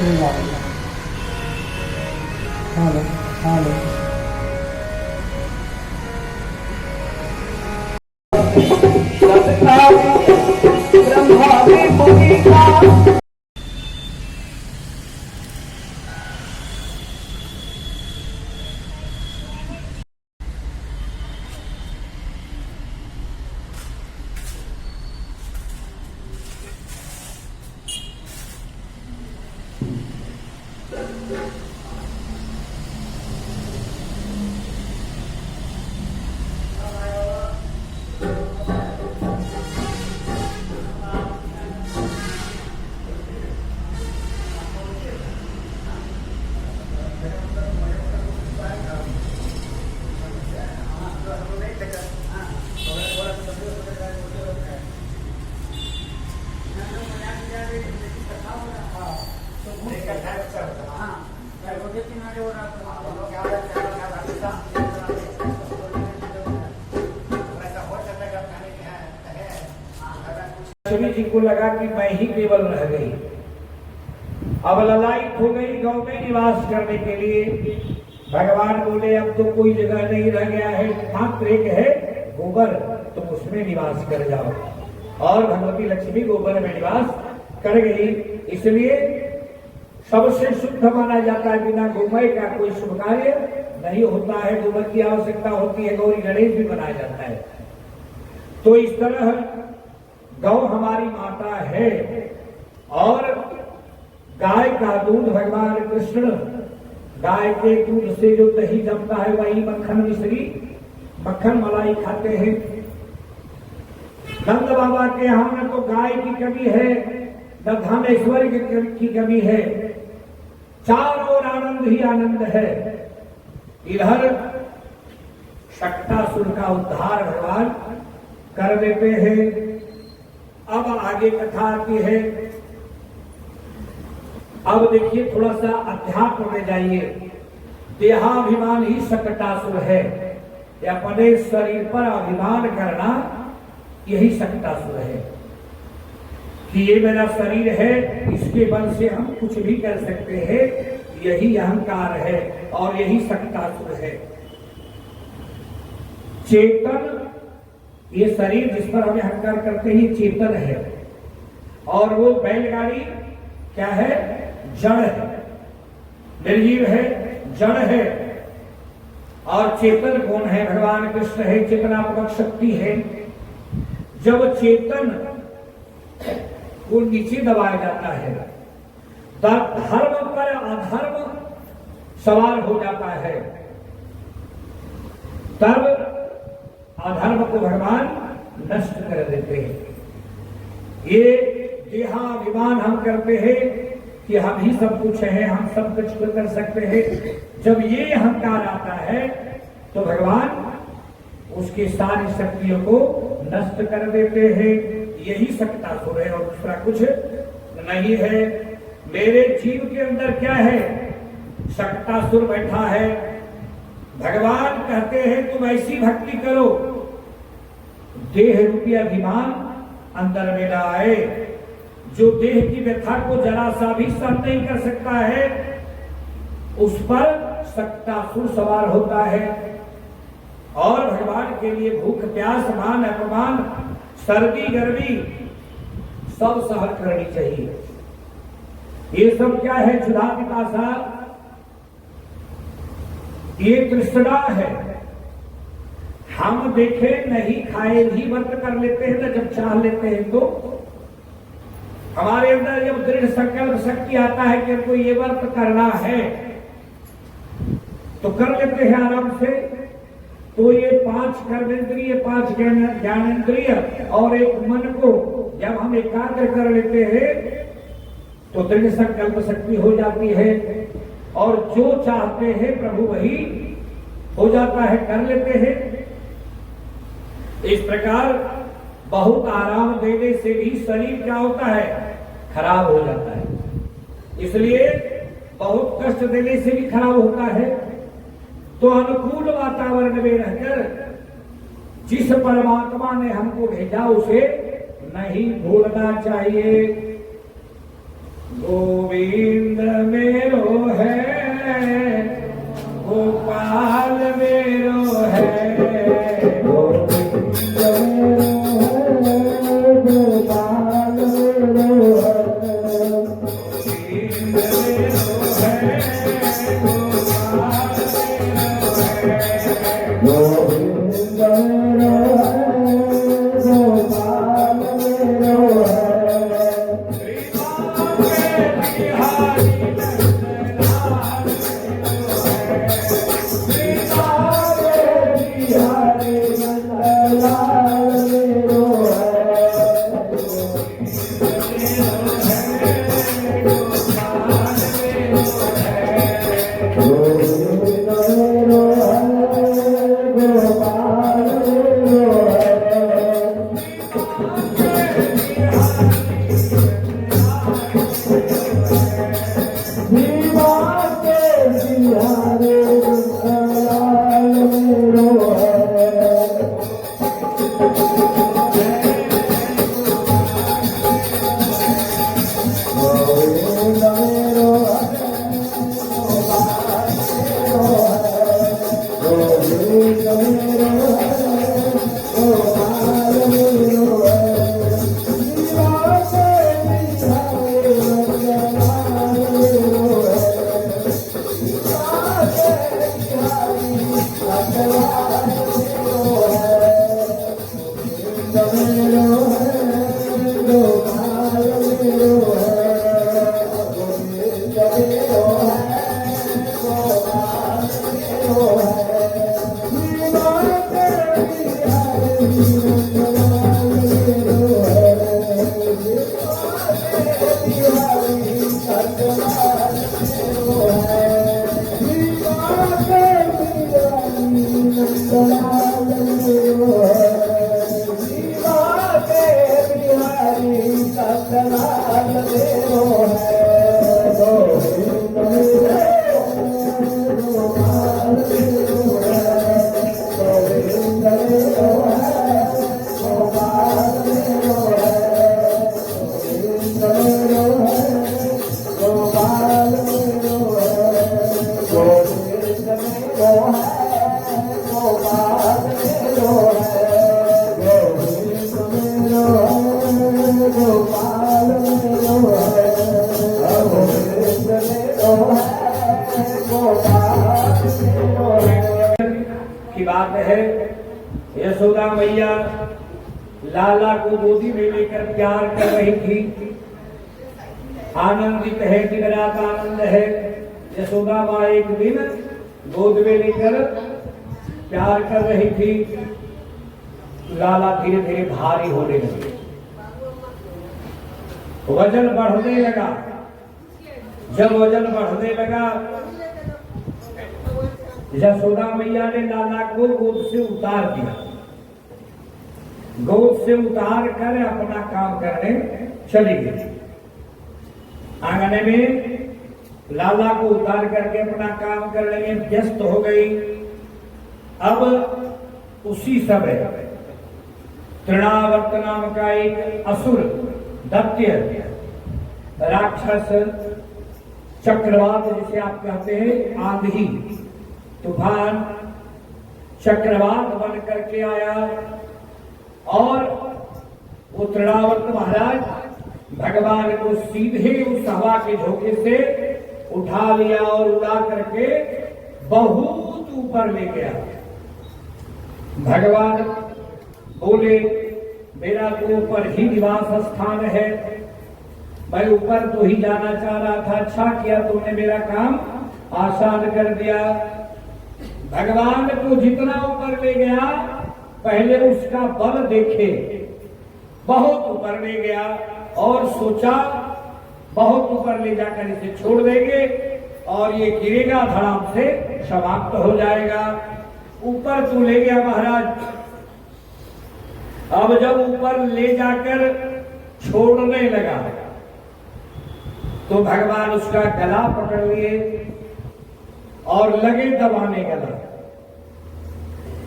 Hello hello Brahma मुनि का लक्ष्मी जी को लगा कि मैं ही केवल रह गई। अब ललायत हो गई गांव में निवास करने के लिए। भगवान बोले अब तो कोई जगह नहीं रह गया है, मात्र एक है गोबर, तुम उसमें निवास कर जाओ। और भगवती लक्ष्मी गोबर में निवास कर गई। इसलिए सबसे शुद्ध माना जाता है, बिना गोमय का कोई शुभ कार्य नहीं होता है। गोबर की आवश्यकता होती है, गौरी गणेश भी बनाया जाता है। तो इस तरह गौ हमारी माता है। और गाय का दूध भगवान कृष्ण, गाय के दूध से जो दही जमता है वही मक्खन मिश्री, मक्खन मलाई खाते हैं। नंद बाबा के यहाँ न तो गाय की कमी है, न धन ऐश्वर्य की कमी है, चारों ओर आनंद ही आनंद है। इधर शक्तासुर का उद्धार भगवान कर देते हैं। अब आगे कथा आती है। अब देखिए थोड़ा सा अध्यात्म में जाइए। देहाभिमान ही शक्तासुर है, अपने शरीर पर अभिमान करना यही शक्तासुर है कि ये मेरा शरीर है, इसके बल से हम कुछ भी कर सकते हैं, यही अहंकार है और यही शक्तासुर है। चेतन, ये शरीर जिस पर हमें अहंकार करते हैं चेतन है, और वो बैलगाड़ी क्या है? जड़ है, निर्जीव है, जड़ है। और चेतन कौन है? भगवान कृष्ण है, चेतनात्मक शक्ति है। जब चेतन को नीचे दबाया जाता है, धर्म पर अधर्म सवार हो जाता है, तब अधर्म को भगवान नष्ट कर देते हैं। ये देहाभिमान हम करते हैं कि हम ही सब कुछ हैं, हम सब कुछ कर सकते हैं। जब ये अहंकार आता है तो भगवान उसकी सारी शक्तियों को नष्ट कर देते हैं। यही शक्तासुर है और दूसरा कुछ नहीं है। मेरे जीव के अंदर क्या है? शक्तासुर बैठा है। भगवान कहते हैं तुम ऐसी भक्ति करो, देह रूपी अभिमान अंदर में ना आए। जो देह की व्यथा को जरा सा भी सहन नहीं कर सकता है, उस पर शक्तासुर सवार होता है। और भगवान के लिए भूख प्यास मान अपमान सर्दी गर्मी सब सहन करनी चाहिए। ये सब क्या है? क्षुधा पिपासा, ये तृष्णा है। हम देखे नहीं खाए भी व्रत कर लेते हैं ना, जब चाह लेते हैं तो हमारे अंदर जब दृढ़ संकल्प शक्ति आता है कि हमको ये व्रत करना है तो कर लेते हैं आराम से। तो ये 5 कर्मेंद्रिय, 5 ज्ञानेंद्रिय और एक मन को जब हम एकाग्र कर लेते हैं तो दृढ़ संकल्प शक्ति हो जाती है और जो चाहते हैं प्रभु वही हो जाता है, कर लेते हैं। इस प्रकार बहुत आराम देने से भी शरीर क्या होता है? खराब हो जाता है। इसलिए बहुत कष्ट देने से भी खराब होता है। तो अनुकूल वातावरण में रहकर जिस परमात्मा ने हमको भेजा उसे नहीं भूलना चाहिए। गोविंद मेरो है, गोपाल मेरो है, गोविंद मेरो है, गोपाल मेरो है। गोविंद मेरो है, गोपाल मेरो है। गोविंद मेरो है, गोपाल मेरो है। की बात है, यशोदा मैया लाला को गोदी में लेकर प्यार कर रही थी। आनंदित है, दिन रात आनंद है। यशोदा माँ एक दिन गोद में लेकर प्यार कर रही थी। लाला धीरे धीरे भारी होने लगे, वजन बढ़ने लगा। जब वजन बढ़ने लगा, यशोदा मैया ने लाला को गोद से उतार दिया। गोद से उतार कर अपना काम करने चली गई। आंगने में लाला को उतार करके अपना काम करने में व्यस्त हो गई। अब उसी समय तृणावर्त नाम का एक असुर, दैत्य, राक्षस, चक्रवात जिसे आप कहते हैं, आंधी तूफान, चक्रवात बन करके आया और वो तृणावर्त महाराज भगवान को सीधे उस हवा के झोंके से उठा लिया और उड़ा करके बहुत ऊपर ले गया। भगवान बोले, मेरा तो ऊपर ही निवास स्थान है, मैं ऊपर तो ही जाना चाह रहा था, अच्छा किया तुमने मेरा काम आसान कर दिया। भगवान को जितना ऊपर ले गया, पहले उसका बल देखे। बहुत ऊपर ले गया और सोचा बहुत ऊपर ले जाकर इसे छोड़ देंगे और ये गिरेगा, धड़ाम से समाप्त हो जाएगा। ऊपर तो ले गया महाराज। अब जब ऊपर ले जाकर छोड़ने लगा तो भगवान उसका गला पकड़ लिए और लगे दबाने।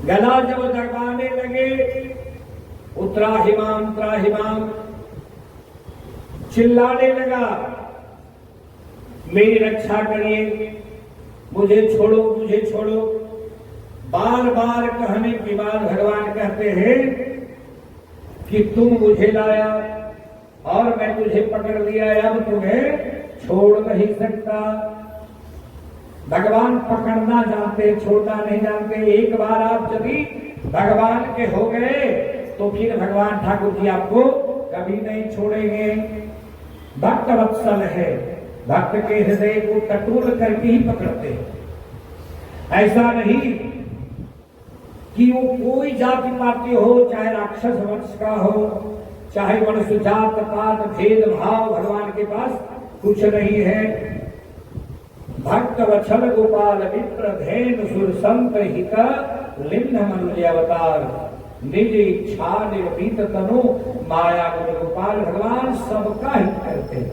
गला जब दबाने लगे, त्राहिमाम त्राहिमाम चिल्लाने लगा, मेरी रक्षा करिए, मुझे छोड़ो, मुझे छोड़ो। बार बार कहने के बाद भगवान कहते हैं कि तुम मुझे लाया और मैं तुझे पकड़ लिया, अब तुम्हें छोड़ नहीं सकता। भगवान पकड़ना जानते, छोड़ना नहीं जानते। एक बार आप यदि भगवान के हो गए तो फिर भगवान ठाकुर जी आपको कभी नहीं छोड़ेंगे। भक्त वत्सल है, भक्त के हृदय को टटोल करके ही पकड़ते हैं। ऐसा नहीं कि वो कोई जाति पाति हो, चाहे राक्षस वंश का हो, चाहे मनुष्य जात पात भेद भाव, भगवान के पास कुछ नहीं है। भक्त वत्सल गोपाल मित्र धैन सुर संत हित लिंग मनुष्य अवतार निज इच्छा निर्भीत तनु माया गुण गोपाल। भगवान सबका हित करते हैं।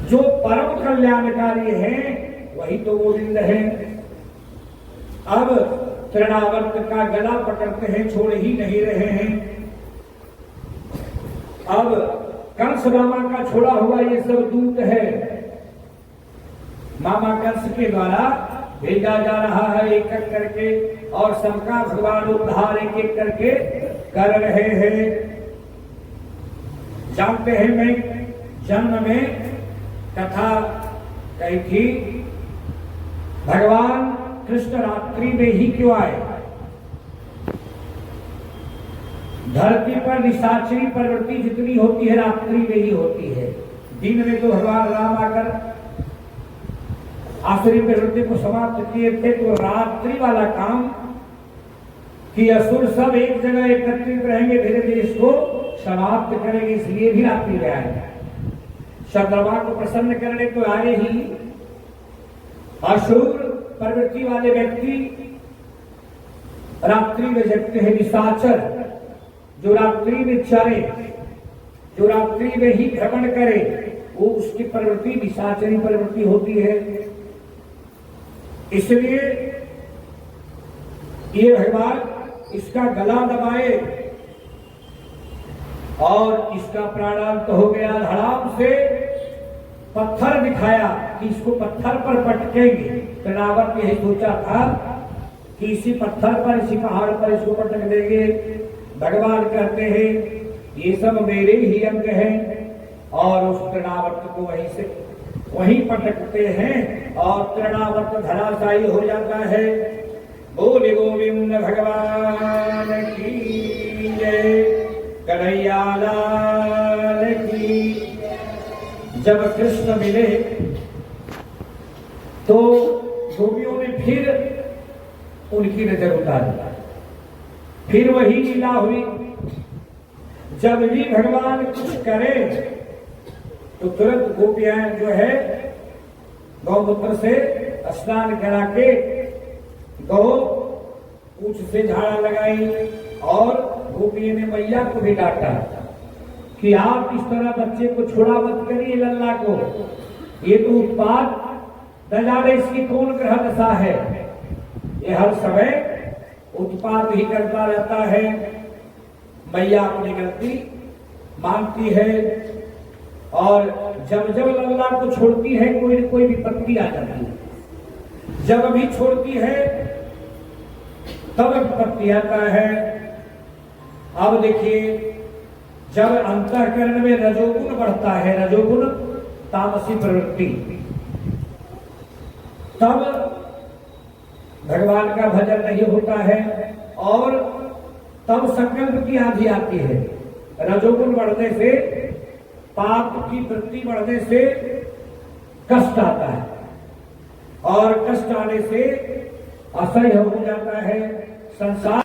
जो परम कल्याणकारी है वही तो गोविंद है। अब तृणावर्त का गला पकड़ते हैं, छोड़ ही नहीं रहे हैं। अब कंस मामा का छोड़ा हुआ ये सब दूत है, मामा कंस के द्वारा भेजा जा रहा है एक एक करके, और सबका भगवान उद्धार एक एक करके कर रहे हैं। जानते हैं, मैं जन्म में कथा कही थी, भगवान कृष्ण रात्रि में ही क्यों आए? धरती पर निशाचरी प्रवृत्ति जितनी होती है रात्रि में ही होती है। दिन में तो भगवान राम आकर आसुरी प्रवृत्ति को समाप्त किए थे, तो रात्रि वाला काम कि असुर सब एक जगह एकत्रित रहेंगे, धीरे धीरे इसको समाप्त करेंगे, इसलिए भी रात्रि में आए। चंद्रमा को प्रसन्न करने तो आए ही। असुर प्रवृत्ति वाले व्यक्ति रात्रि में जगते हैं। निशाचर जो रात्रि में चरे, जो रात्रि में ही भ्रमण करे, वो उसकी प्रवृत्ति निशाचरी प्रवृत्ति होती है। इसलिए ये भगवान इसका गला दबाए और इसका प्राणांत हो गया। धड़ाम से पत्थर दिखाया कि इसको पत्थर पर पटकेंगे। तृणावर्त यही सोचा था कि इसी पत्थर पर, इसी पहाड़ पर इसको पटक देंगे। भगवान कहते हैं ये सब मेरे ही अंग हैं, और उस तृणावर्त को वहीं पटकते हैं और तृणावर्त धराशायी हो जाता है। बोले गोविंद भगवान की जय, कन्हैया लाल की। जब कृष्ण मिले तो गोपियों ने फिर उनकी नजर उतारी, फिर वही लीला हुई। जब भी भगवान कुछ करे तो तुरंत गोपियां जो है गौमूत्र से स्नान करा के गौ पूछ से झाड़ा लगाई, और गोपियों ने मैया को भी डांटा कि आप इस तरह बच्चे को छोड़ा मत करिए, लल्ला को, ये तो उत्पात न जाने इसकी कौन ग्रह दशा है, ये हर समय उत्पात ही करता रहता है। मैया अपनी गलती मानती है, और जब जब लल्ला को छोड़ती है कोई न कोई विपत्ति आ जाती है। जब भी छोड़ती है तब विपत्ति आता है। अब देखिए, जब अंतःकरण में रजोगुण बढ़ता है, रजोगुण तामसी प्रवृत्ति, तब भगवान का भजन नहीं होता है, और तब संकल्प की आंधी आती है। रजोगुण बढ़ने से, पाप की वृत्ति बढ़ने से कष्ट आता है, और कष्ट आने से असह्य हो जाता है संसार।